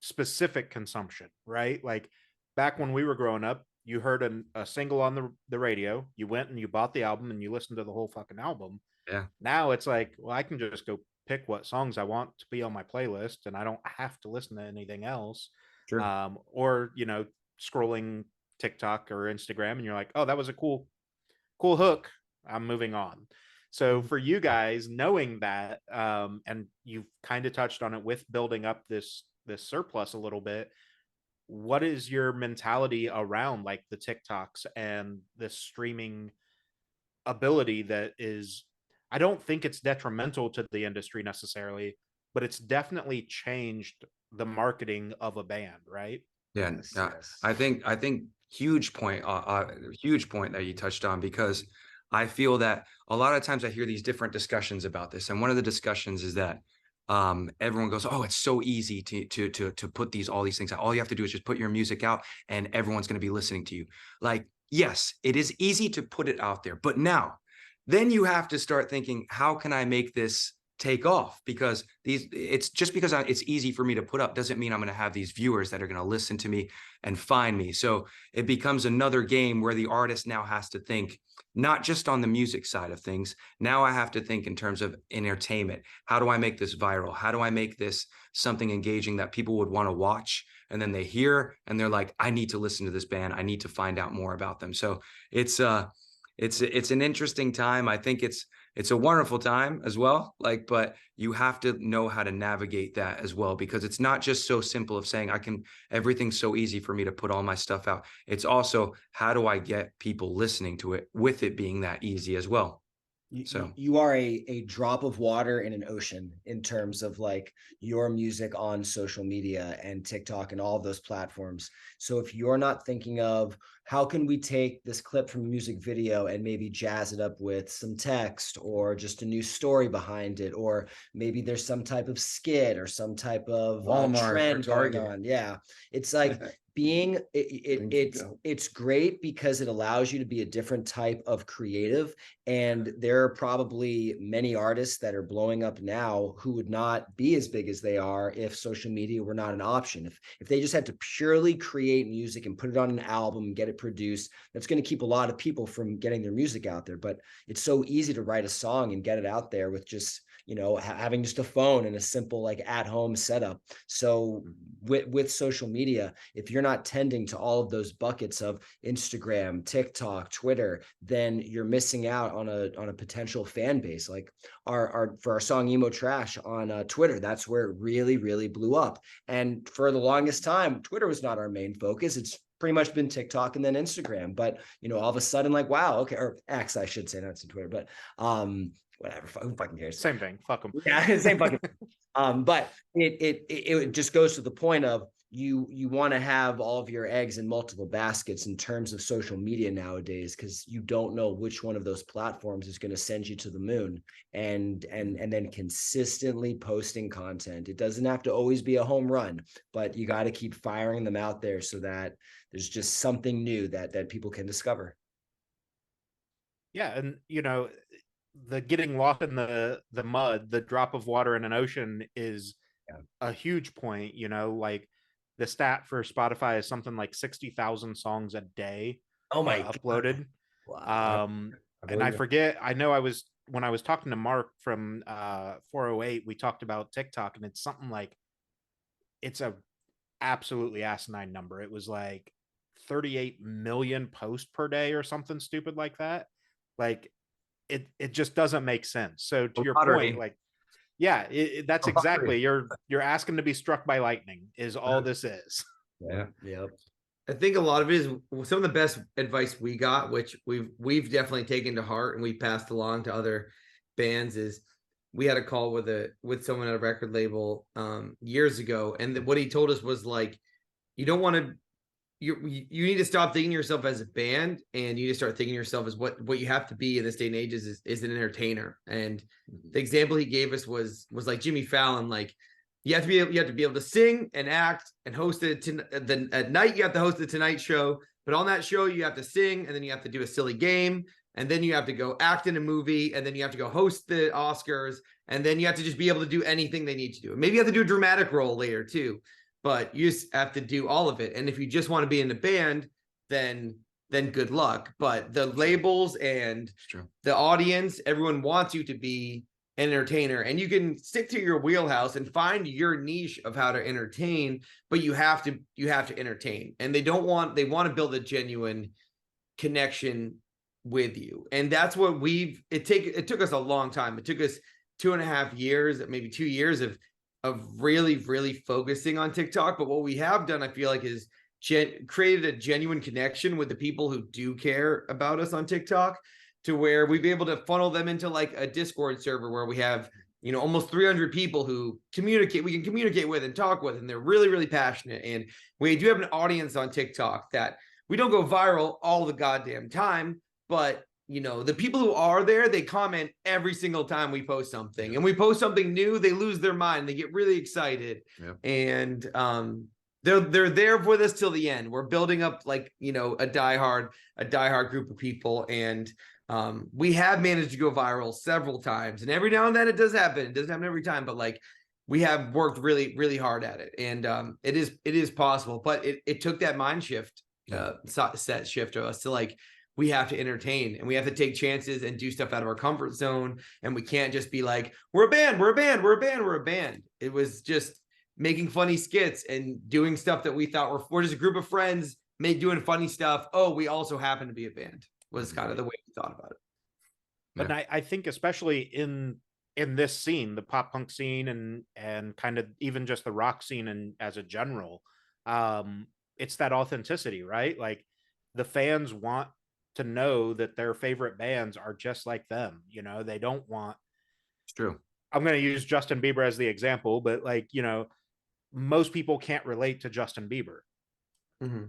specific consumption, right? Like back when we were growing up, you heard a single on the radio, you went and you bought the album and you listened to the whole fucking album. Yeah. Now it's like, well, I can just go pick what songs I want to be on my playlist and I don't have to listen to anything else. Sure. Or, scrolling TikTok or Instagram and you're like, oh, that was a cool hook. I'm moving on. So for you guys, knowing that, and you've kind of touched on it with building up this surplus a little bit, what is your mentality around like the TikToks and the streaming ability that is, I don't think it's detrimental to the industry necessarily, but it's definitely changed the marketing of a band, right? Yeah. Yes. I think huge point that you touched on, because I feel that a lot of times I hear these different discussions about this. And one of the discussions is that everyone goes, oh, it's so easy to put all these things out. All you have to do is just put your music out and everyone's going to be listening to you. Like, yes, it is easy to put it out there, but then you have to start thinking, how can I make this take off? Because it's just because it's easy for me to put up doesn't mean I'm going to have these viewers that are going to listen to me and find me. So it becomes another game where the artist now has to think not just on the music side of things. Now I have to think in terms of entertainment. How do I make this viral? How do I make this something engaging that people would want to watch? And then they hear and they're like, I need to listen to this band. I need to find out more about them. So it's an interesting time. I think it's a wonderful time as well. Like, but you have to know how to navigate that as well, because it's not just so simple of saying everything's so easy for me to put all my stuff out. It's also, how do I get people listening to it with it being that easy as well? So you are a drop of water in an ocean in terms of like your music on social media and TikTok and all of those platforms. So if you're not thinking of how can we take this clip from a music video and maybe jazz it up with some text or just a new story behind it, or maybe there's some type of skit or some type of Walmart or trend going Target. on. Yeah, it's like it's great because it allows you to be a different type of creative, and there are probably many artists that are blowing up now who would not be as big as they are if social media were not an option. If they just had to purely create music and put it on an album and get it produced, that's going to keep a lot of people from getting their music out there. But it's so easy to write a song and get it out there with just having just a phone and a simple like at-home setup. So with social media, if you're not tending to all of those buckets of Instagram, TikTok, Twitter, then you're missing out on a potential fan base. Like for our song Emo Trash on Twitter, that's where it really, really blew up. And for the longest time, Twitter was not our main focus. It's pretty much been TikTok and then Instagram. But all of a sudden, like, wow, okay, or X, I should say, not to Twitter, but whatever, who fucking cares? Same thing. Fuck them. Yeah, same fucking. But it just goes to the point of you want to have all of your eggs in multiple baskets in terms of social media nowadays, because you don't know which one of those platforms is going to send you to the moon. And then consistently posting content. It doesn't have to always be a home run, but you got to keep firing them out there so that there's just something new that people can discover. Yeah, and the getting lost in the mud, the drop of water in an ocean is a huge point. Like the stat for Spotify is something like 60,000 songs a day uploaded. Wow. And I forget, I know when I was talking to Mark from 408, we talked about TikTok, and it's something like, it's a absolutely asinine number. It was like 38 million posts per day or something stupid like that. Like it just doesn't make sense. So to your point, like, yeah, that's exactly, you're asking to be struck by lightning is all this is. Yeah. Yep. I think a lot of it is some of the best advice we got, which we've definitely taken to heart and we passed along to other bands, is we had a call with someone at a record label years ago, and what he told us was like, you don't want to, you need to stop thinking yourself as a band, and you need to start thinking yourself as what you have to be in this day and age is an entertainer. And the example he gave us was like Jimmy Fallon. Like, you have to be able to sing and act and host it. At night you have to host the Tonight Show, but on that show you have to sing, and then you have to do a silly game, and then you have to go act in a movie, and then you have to go host the Oscars, and then you have to just be able to do anything they need to do. Maybe you have to do a dramatic role later too, but you just have to do all of it. And if you just want to be in the band, then good luck. But the labels and the audience, everyone wants you to be an entertainer, and you can stick to your wheelhouse and find your niche of how to entertain, but you have to entertain. And they want to build a genuine connection with you. And that's what it took us a long time. It took us 2.5 years, maybe 2 years of really, really focusing on TikTok. But what we have done, I feel like, is created a genuine connection with the people who do care about us on TikTok, to where we'd be able to funnel them into like a Discord server where we have, almost 300 people who we can communicate with and talk with, and they're really, really passionate. And we do have an audience on TikTok that we don't go viral all the goddamn time, but the people who are there, they comment every single time we post something, and we post something new, they lose their mind. They get really excited. And they're there with us till the end. We're building up like, a diehard group of people. And we have managed to go viral several times, and every now and then it does happen. It doesn't happen every time, but like, we have worked really, really hard at it. And it is possible, but it took that mind shift, set shift of us to like, we have to entertain, and we have to take chances and do stuff out of our comfort zone. And we can't just be like, we're a band. It was just making funny skits and doing stuff that we thought we're just a group of friends doing funny stuff. Oh, we also happen to be a band, was kind of the way we thought about it. But I think especially in this scene, the pop punk scene and kind of even just the rock scene and as a general, it's that authenticity, right? Like, the fans want to know that their favorite bands are just like them. You know, they don't want, It's true. I'm going to use Justin Bieber as the example, but like, you know, most people can't relate to Justin Bieber.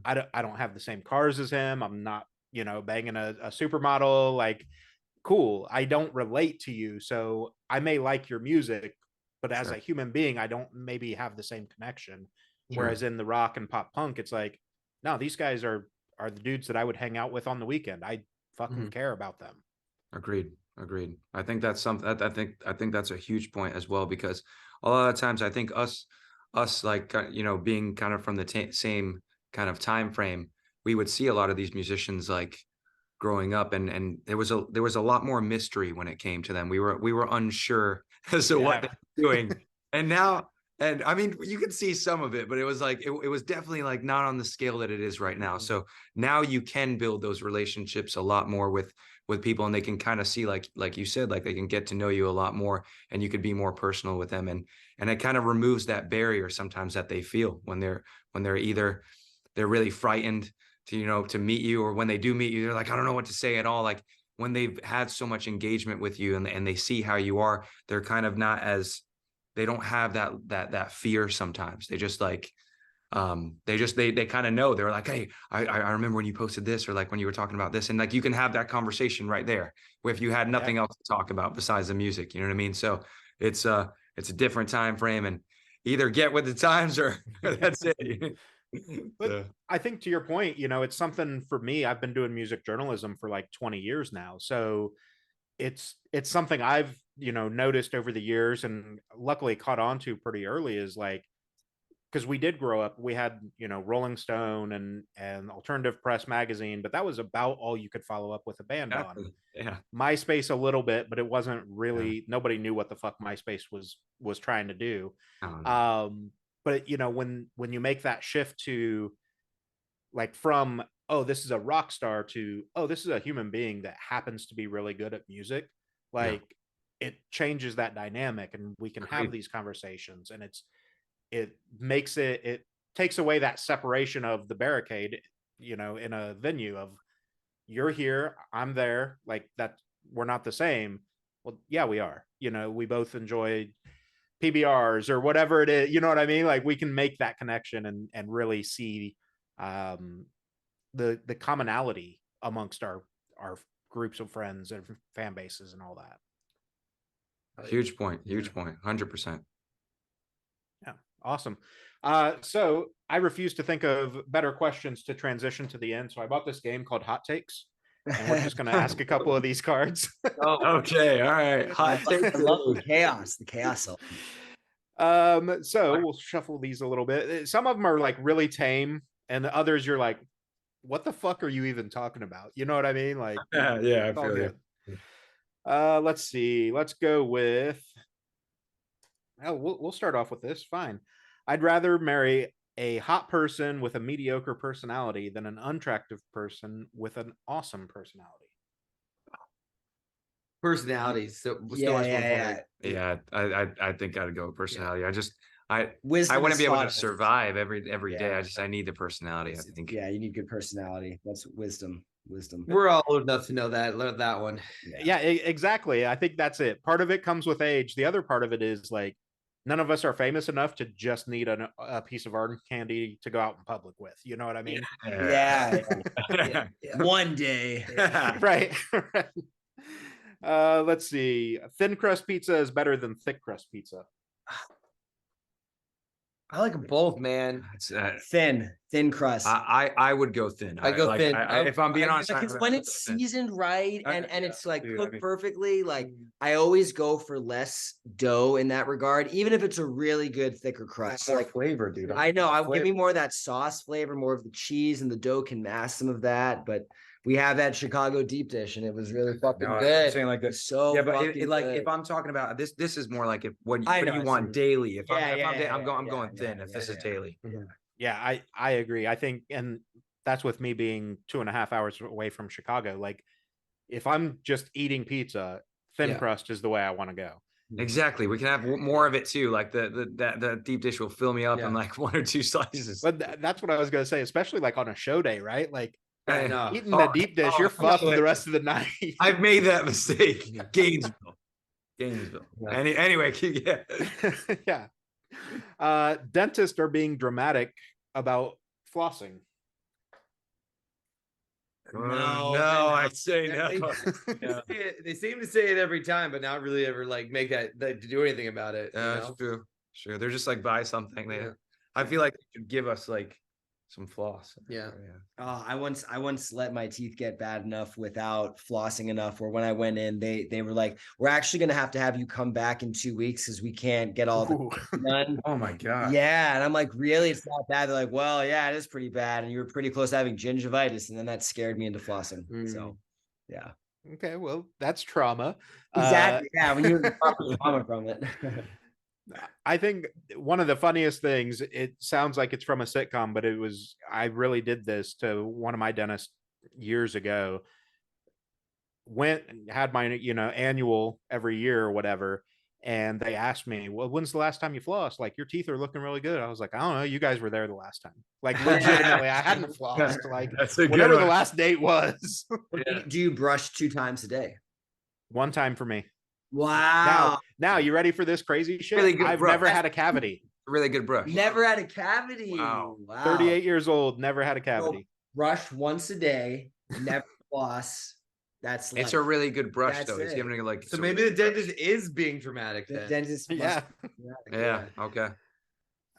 I don't have the same cars as him. I'm not, you know, banging a supermodel. Like, cool. I don't relate to you. So I may like your music, but as a human being, I don't maybe have the same connection. Whereas in the rock and pop punk, it's like, no, these guys are the dudes that I would hang out with on the weekend. I fucking care about them. Agreed. I think that's something. I think that's a huge point as well, because a lot of times I think us like you know, being kind of from the same kind of time frame, we would see a lot of these musicians like growing up, and there was a lot more mystery when it came to them. We were unsure as to what they were doing, and now. And I mean, you can see some of it, but it was like it was definitely like not on the scale that it is right now. So now you can build those relationships a lot more with people, and they can kind of see, like you said, like they can get to know you a lot more, and you could be more personal with them, and it kind of removes that barrier sometimes that they feel when they're either they're really frightened to, you know, to meet you, or when they do meet you, they're like, I don't know what to say at all. Like when they've had so much engagement with you, and they see how you are, they're kind of not as, they don't have that fear sometimes. They just like, they kind of know. They're like, hey, I remember when you posted this, or like when you were talking about this, and like you can have that conversation right there if you had nothing else to talk about besides the music. You know what I mean? So it's a different time frame, and either get with the times or that's it. But I think to your point, you know, it's something for me. I've been doing music journalism for like 20 years now. So it's something I've, you know, noticed over the years, and luckily caught on to pretty early, is like, because we did grow up, we had, you know, Rolling Stone and Alternative Press magazine, but that was about all you could follow up with a band on. Yeah. MySpace a little bit, but it wasn't really, nobody knew what the fuck MySpace was trying to do. But you know, when you make that shift to like from, oh, this is a rock star, to, oh, this is a human being that happens to be really good at music, like it changes that dynamic, and we can have these conversations, and it makes it takes away that separation of the barricade, you know, in a venue of, you're here, I'm there, like that, we're not the same. Well, yeah, we are. You know, we both enjoy PBRs or whatever it is, you know what I mean? Like we can make that connection and really see the commonality amongst our groups of friends and fan bases and all that. Huge point. 100%. Yeah, awesome. So I refuse to think of better questions to transition to the end, so I bought this game called Hot Takes, and we're just going to ask a couple of these cards. Okay, all right. Hot Takes. I love the chaos. So we'll shuffle these a little bit. Some of them are like really tame, and the others you're like, what the fuck are you even talking about? You know what I mean? Like, yeah, I feel you. Let's see. Let's go with. Oh, we'll start off with this. Fine. I'd rather marry a hot person with a mediocre personality than an unattractive person with an awesome personality. Personalities. So Yeah, I think I'd go with personality. I Wisdom wouldn't is be able to thought of. survive every day. I need the personality, I think. Yeah, you need good personality. That's wisdom. We're all old enough to know that one. Yeah, exactly. I think that's it. Part of it comes with age. The other part of it is like, none of us are famous enough to just need a piece of art candy to go out in public with. You know what I mean? Yeah. One day. Right. Let's see. Thin crust pizza is better than thick crust pizza. I like them both, man. It's, Thin crust. I would go thin. I go thin. If I'm being honest, because when it's seasoned right and it's like cooked perfectly, like Mm. I always go for less dough in that regard, even if it's a really good thicker crust. more Like flavor, dude. I know, I'll give me more of that sauce flavor, more of the cheese, and the dough can mask some of that. But we have that Chicago deep dish, and it was really fucking good. I'm saying like this. So Yeah, but like good. if I'm talking about this is more like what I do know, you I want see. daily? If Yeah, I'm going thin. If this is daily. Yeah, I agree. I think, and that's with me being 2.5 hours away from Chicago. Like, if I'm just eating pizza, thin crust is the way I want to go. Exactly. We can have more of it too. Like the deep dish will fill me up in like 1 or 2 slices. But that's what I was going to say, especially like on a show day, right? Like, Yeah, no. Eating the deep dish, you're fucked the rest of the night. I've made that mistake. Gainesville. Yeah. Anyway, yeah. Yeah. Dentists are being dramatic about flossing. No, I'd say no. They seem to say it every time, but not really ever like make that to do anything about it. You That's know? true. Sure. They're just like buy something. Yeah. I feel like they should give us like some floss. Yeah. I once let my teeth get bad enough without flossing enough where when I went in, they were like, we're actually gonna have to have you come back in 2 weeks because we can't get all the Ooh. done. Oh my God. Yeah. And I'm like, really? It's not bad. They're like, well, yeah, it is pretty bad. And you were pretty close to having gingivitis. And then that scared me into flossing. So yeah. Okay, well, that's trauma. Exactly. Yeah. When you trauma from it. I think one of the funniest things, it sounds like it's from a sitcom, but I really did this to one of my dentists years ago. Went and had my, annual every year or whatever. And they asked me, well, when's the last time you flossed? Like, your teeth are looking really good. I was like, I don't know. You guys were there the last time. Like, legitimately, I hadn't flossed. Like, That's a good whatever the one. last date was. Do you brush 2 times a day? One time for me. Wow. Now you ready for this crazy shit? Really good I've brush. never had a cavity. Really good brush. Never had a cavity. Wow. 38 years old, never had a cavity. Brush once a day, never floss. That's It's like, a really good brush That's though. It's it. giving it like So maybe the dentist is being dramatic the then. dentist. must Yeah. be dramatic, yeah. Okay.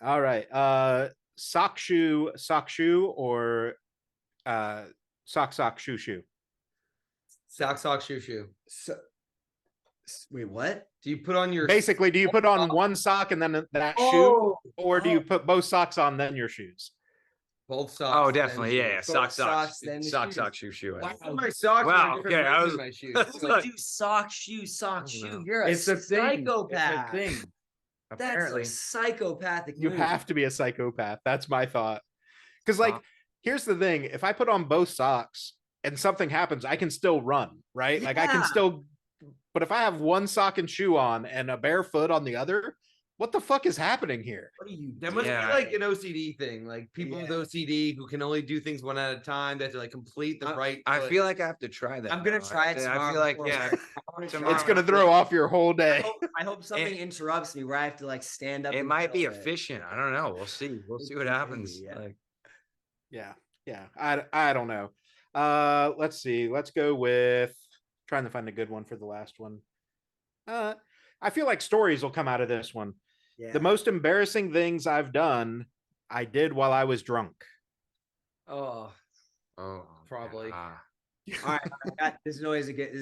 All right. Sock shoe, or sock shoe. Sock, shoe. So, wait, what? Do you put on your Basically, do you put on one sock and then that shoe, or do you put both socks on then your shoes? both socks? Oh, and definitely. Yeah. shoes? Sock, socks, then the sock, shoes. shoe. Why are my socks? Wow, are different okay, I brands was- than my shoes? Who would do sock, shoe, sock, shoe? know. You're a It's a thing. psychopath. It's a thing. That's Apparently. a psychopathic You move. have to be a psychopath. That's my thought. Because, like, Sock. here's the thing: if I put on both socks and something happens, I can still run, right? Like, I can Yeah. still. But if I have one sock and shoe on and a bare foot on the other, what the fuck is happening here? What are you? That must Yeah. be like an OCD thing. Like people with Yeah. OCD who can only do things one at a time. They have to like complete the right. I foot. feel like I have to try that. I'm gonna now. try it I tomorrow feel like before yeah. work. Tomorrow. It's gonna throw off your whole day. I hope something interrupts me where I have to like stand up. It and might be film it. efficient. I don't know. We'll see. We'll see what Maybe, happens. yeah. Like, Yeah. I don't know. Let's see. Let's go with trying to find a good one for the last one. I feel like stories will come out of this one. Yeah. The most embarrassing things I've done, I did while I was drunk. Oh, oh, Probably. ah. All right, this is always a good.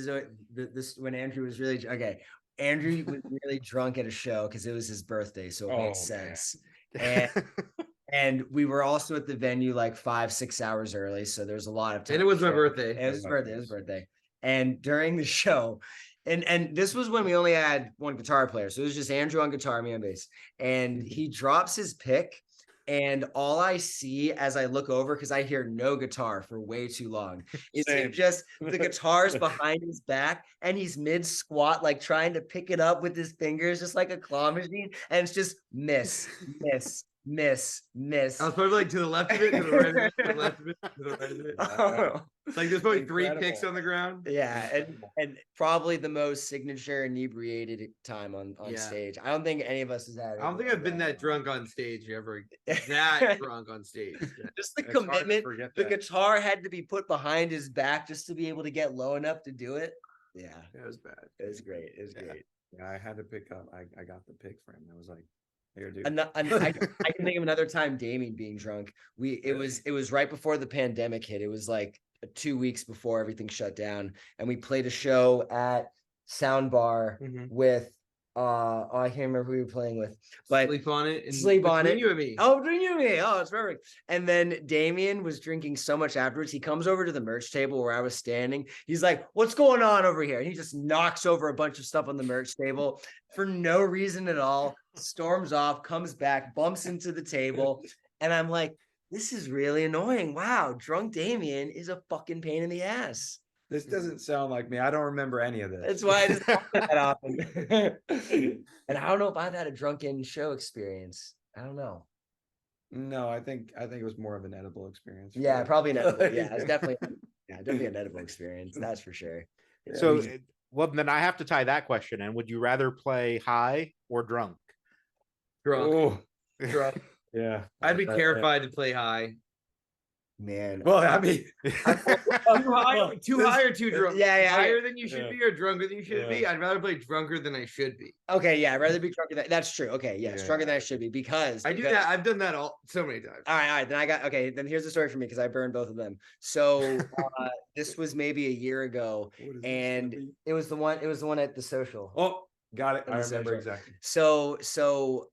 This when Andrew was really okay. Andrew was really drunk at a show because it was his birthday, so it makes Oh, man. sense. And we were also at the venue like 5-6 hours early, so there's a lot of time. and it was to my chill. birthday. It was his birthday. It was his birthday. And during the show, and this was when we only had one guitar player, so it was just Andrew on guitar, me on bass. And he drops his pick, and all I see as I look over, because I hear no guitar for way too long, is him Same. just the guitar's behind his back, and he's mid squat, like trying to pick it up with his fingers, just like a claw machine, and it's just miss. I was probably like to the left of it, to the right of it, to the left of it, to the right of it. It's like there's probably three Incredible. kicks on the ground. Yeah, and probably the most signature inebriated time on Yeah. stage. I don't think any of us has had. I don't think I've been that drunk on stage ever. That drunk on stage. Just the It's hard to commitment. forget The that. guitar had to be put behind his back just to be able to get low enough to do it. Yeah, It was bad. it was great. It was Yeah. great. Yeah, I had to pick up. I got the pick for him. I was like, here, dude. I can think of another time Damien being drunk. It was right before the pandemic hit. It was like 2 weeks before everything shut down, and we played a show at Soundbar Mhm. with I can't remember who we were playing with, but Sleep on it. And Sleep on between it. You and me. oh, between you and me, oh, it's perfect. And then Damien was drinking so much afterwards. He comes over to the merch table where I was standing. He's like, "What's going on over here?" And he just knocks over a bunch of stuff on the merch table for no reason at all. Storms off, comes back, bumps into the table, and I'm like, "This is really annoying. Wow, drunk Damien is a fucking pain in the ass." This doesn't sound like me. I don't remember any of this. That's why I just don't do that often. And I don't know if I've had a drunken show experience. I don't know. No, I think it was more of an edible experience. for Yeah, you. probably an edible. Yeah, it's definitely an edible experience. That's for sure. Yeah, So, we- well, then I have to tie that question in. Would you rather play high or drunk? Drunk. oh, Drunk. yeah. I'd be terrified to play high. Man. Well, I mean, Too high or too drunk? Yeah. Higher than you should Yeah. be or drunker than you should be? Yeah. I'd rather play drunker than I should be. Okay, yeah, I'd rather be drunker than that's true. Okay, yeah, Yeah. stronger than I should be because I do that. I've done that so many times. All right. Then then here's the story for me because I burned both of them. So this was maybe a year ago, What is this and gonna be? it was the one at the social. Oh, got it. At I the remember social. exactly. So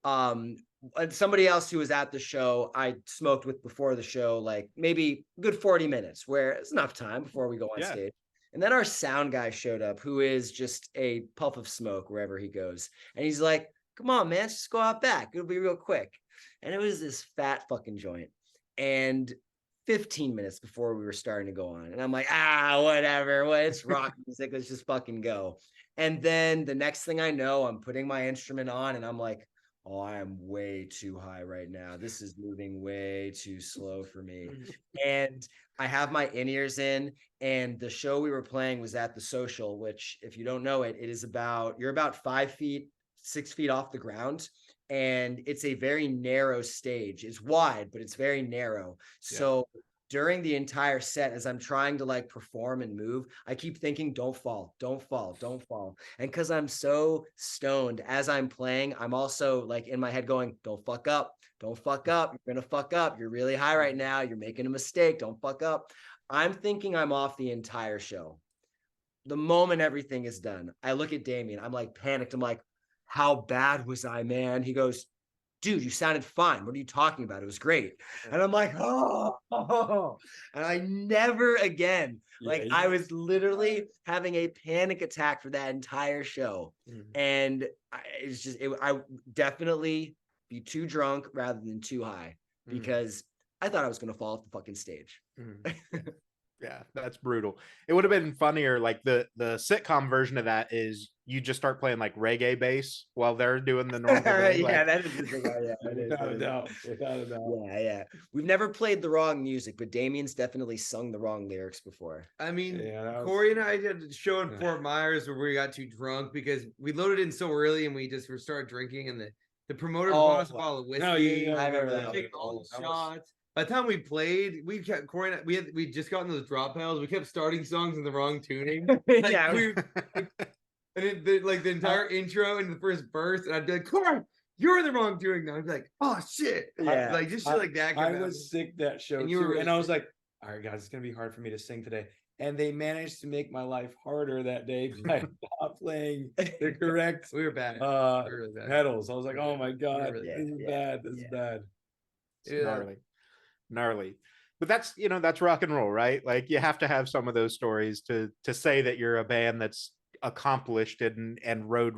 somebody else who was at the show, I smoked with before the show, like maybe a good 40 minutes, where it's enough time before we go on Yeah. stage. And then our sound guy showed up, who is just a puff of smoke wherever he goes. And he's like, come on, man, let's just go out back. It'll be real quick. And it was this fat fucking joint. And 15 minutes before we were starting to go on. And I'm like, whatever. Well, it's rock music. Let's just fucking go. And then the next thing I know, I'm putting my instrument on and I'm like, oh, I am way too high right now. This is moving way too slow for me. And I have my in-ears in, and the show we were playing was at the social, which if you don't know it, you're about 5 feet, 6 feet off the ground. And it's a very narrow stage. It's wide, but it's very narrow. Yeah. So during the entire set, as I'm trying to like perform and move, I keep thinking, don't fall, don't fall, don't fall. And because I'm so stoned as I'm playing, I'm also like in my head going, don't fuck up, don't fuck up. You're going to fuck up. You're really high right now. You're making a mistake. Don't fuck up. I'm thinking I'm off the entire show. The moment everything is done, I look at Damien. I'm like panicked. I'm like, how bad was I, man? He goes, dude, you sounded fine. What are you talking about? It was great. And I'm like, oh. And I never again, like I was literally having a panic attack for that entire show. And I definitely be too drunk rather than too high because I thought I was going to fall off the fucking stage. Yeah, that's brutal. It would have been funnier, like the sitcom version of that is you just start playing like reggae bass while they're doing the normal thing. Yeah, Like, that is the thing. Without a doubt. Without a doubt. Yeah. We've never played the wrong music, but Damien's definitely sung the wrong lyrics before. I mean, Yeah, that was- Corey and I did a show in Yeah. Fort Myers where we got too drunk because we loaded in so early and we just started drinking, and the promoter bought us a bottle of whiskey. No, yeah, I remember that. Take all the That was- shots. By the time we played, Corey and I, we just gotten those drop pedals. We kept starting songs in the wrong tuning. Like, Yeah. And it, like the entire intro and the first verse, and I'd be like, Corey, you're in the wrong tuning now. I'd be like, oh shit. Yeah. Like just shit like that. I kept was sick that show And too, you were really and I was sick. like, all right, guys, it's gonna be hard for me to sing today. And they managed to make my life harder that day by not playing the correct We were bad. We uh were really bad. pedals. I was like, oh my god, really this is bad. bad. This is bad. It's gnarly. But that's, that's rock and roll, right? Like you have to have some of those stories to say that you're a band that's accomplished and road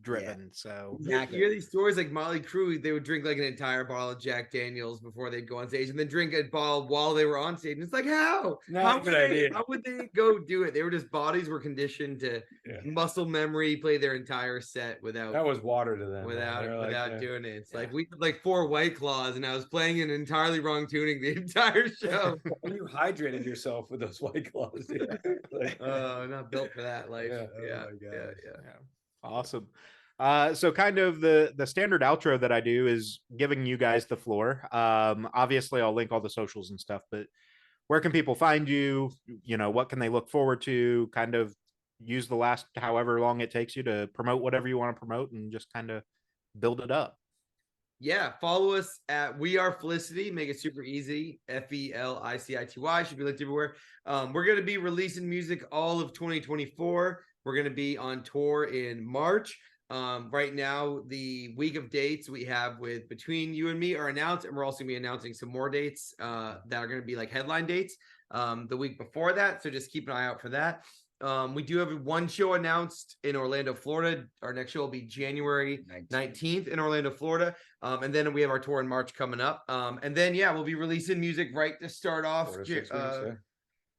driven. So You hear these stories like Motley Crue, they would drink like an entire bottle of Jack Daniels before they'd go on stage, and then drink a bottle while they were on stage. And it's like, how? Not How a good would they- idea. How would they go do it? They were just bodies were conditioned to Yeah. muscle memory, play their entire set without That was water to them. man. without They were like, without yeah. doing it. It's like we had like 4 White Claws, and I was playing an entirely wrong tuning the entire show. And you hydrated yourself with those White Claws. dude. Like- Not built for that life. Yeah. Yeah, Oh my yeah, gosh. yeah. awesome. So kind of the standard outro that I do is giving you guys the floor. Obviously I'll link all the socials and stuff, but where can people find you? What can they look forward to? Kind of use the last however long it takes you to promote whatever you want to promote and just kind of build it up. Yeah, follow us at We Are Felicity. Make it super easy. FELICITY should be linked everywhere. We're going to be releasing music all of 2024. We're going to be on tour in March. Right now, the week of dates we have with Between You and Me are announced, and we're also going to be announcing some more dates that are going to be like headline dates the week before that. So just keep an eye out for that. We do have one show announced in Orlando, Florida. Our next show will be January 19th in Orlando, Florida. And then we have our tour in March coming up. And then, we'll be releasing music right to start off. 4 to 6 weeks, yeah.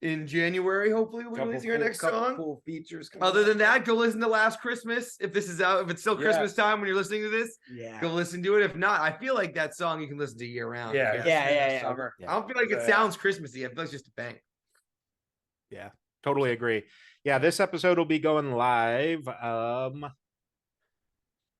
in January. Hopefully, we'll be Couple releasing our cool- next couple song. cool features. coming Other up. than that, go listen to Last Christmas. If this is out, if it's still Christmas Yes. time when you're listening to this, Yeah. go listen to it. If not, I feel like that song you can listen to year round. Yeah, If you- Yeah. Summer. I don't feel like it sounds Christmassy. I feel like it's just a bang. Yeah, totally agree. Yeah, this episode will be going live.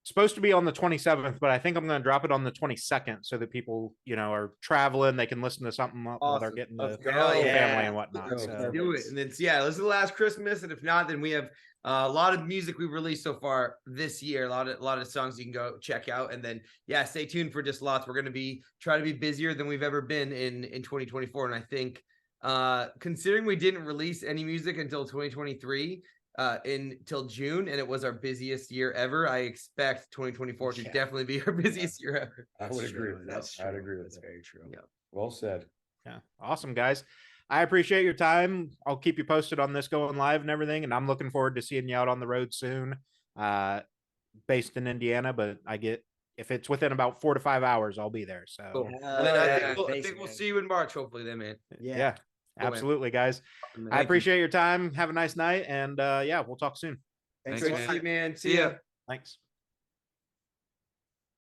Supposed to be on the 27th, but I think I'm going to drop it on the 22nd so that people, are traveling. They can listen to something while they're Awesome. getting Let's the go. Hell yeah. family and whatnot. Let's So go. Do it. And then, listen to Last Christmas. And if not, then we have a lot of music we've released so far this year. A lot of songs you can go check out. And then, stay tuned for just lots. We're going to try to be busier than we've ever been in 2024. And I think, considering we didn't release any music until 2023, until June, and it was our busiest year ever, I expect 2024 to definitely be our busiest year ever. I would agree with that. That's I'd true. agree with That's that. very true. Yeah. Well said. yeah, awesome, guys. I appreciate your time. I'll keep you posted on this going live and everything. And I'm looking forward to seeing you out on the road soon. Based in Indiana, but if it's within about 4 to 5 hours, I'll be there. So Cool. Hell And then I yeah. think Thanks, we'll man. see you in March, hopefully, then, man. yeah, man. absolutely, guys. I appreciate your time. Have a nice night. And we'll talk soon. Thanks, Thanks, man. man. See you, man. See ya. Thanks.